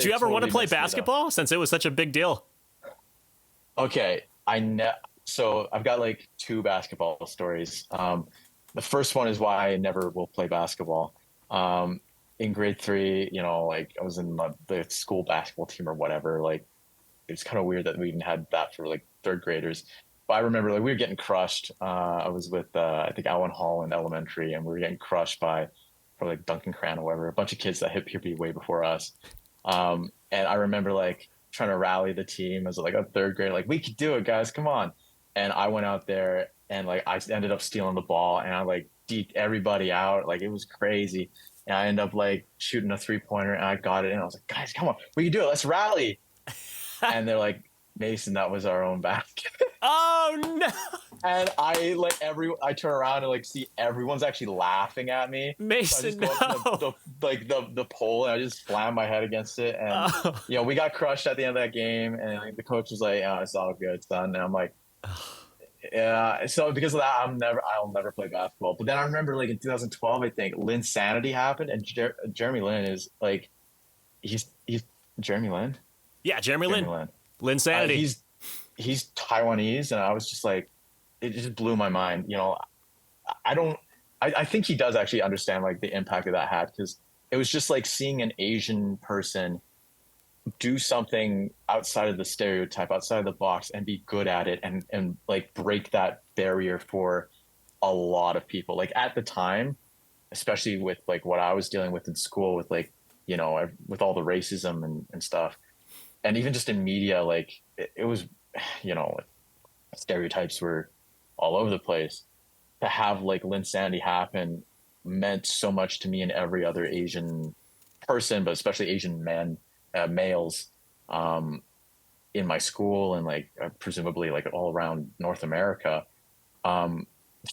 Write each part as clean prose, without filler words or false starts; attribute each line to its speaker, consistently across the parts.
Speaker 1: Do you ever want to
Speaker 2: totally
Speaker 1: play
Speaker 2: missed me though.
Speaker 1: basketball since it was such a big deal?
Speaker 2: Okay, so I've got like two basketball stories. The first one is why I never will play basketball. Um, in grade three, like I was in the school basketball team or whatever. Like it's kind of weird that we even had that for like third graders. But I remember like we were getting crushed. I was with I think Allen Hall in elementary, and we were getting crushed by probably like Duncan Cran or whatever, a bunch of kids that hit puberty way before us. And I remember like trying to rally the team as like a third grade, like we could do it, guys, come on. And I went out there and like I ended up stealing the ball and I like deked everybody out. Like it was crazy. And I ended up like shooting a 3-pointer and I got it. And I was like, guys, come on, we can do it. Let's rally. And they're like, Mason, that was our own basket.
Speaker 1: Oh no,
Speaker 2: And I turn around and like see everyone's actually laughing at me. So I
Speaker 1: Mason,
Speaker 2: just go up to
Speaker 1: no.
Speaker 2: the pole and I just slam my head against it. And
Speaker 1: Oh.
Speaker 2: we got crushed at the end of that game. And like, the coach was like, "Oh, it's all good, son." And I'm like, "Yeah." So because of that, I'll never play basketball. But then I remember like in 2012, I think Linsanity happened, and Jeremy Lin is like, he's Jeremy Lin,
Speaker 1: Yeah, Jeremy
Speaker 2: Jeremy
Speaker 1: Lin,
Speaker 2: Lin.
Speaker 1: Linsanity.
Speaker 2: He's Taiwanese, and I was just like, it just blew my mind. I don't. I think he does actually understand like the impact that had because it was just like seeing an Asian person do something outside of the stereotype, outside of the box, and be good at it, and like break that barrier for a lot of people. Like at the time, especially with like what I was dealing with in school, with like with all the racism and stuff, and even just in media, like it was, like, stereotypes were all over the place. To have like Linsanity happen meant so much to me and every other Asian person, but especially Asian males, um, in my school and like presumably like all around North America. Um,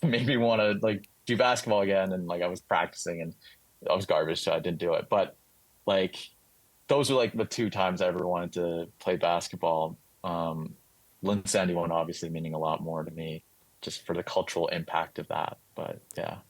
Speaker 2: made me want to like do basketball again, and like I was practicing, and I was garbage, so I didn't do it. But like those were like the two times I ever wanted to play basketball. Linsanity one obviously meaning a lot more to me just for the cultural impact of that. But yeah.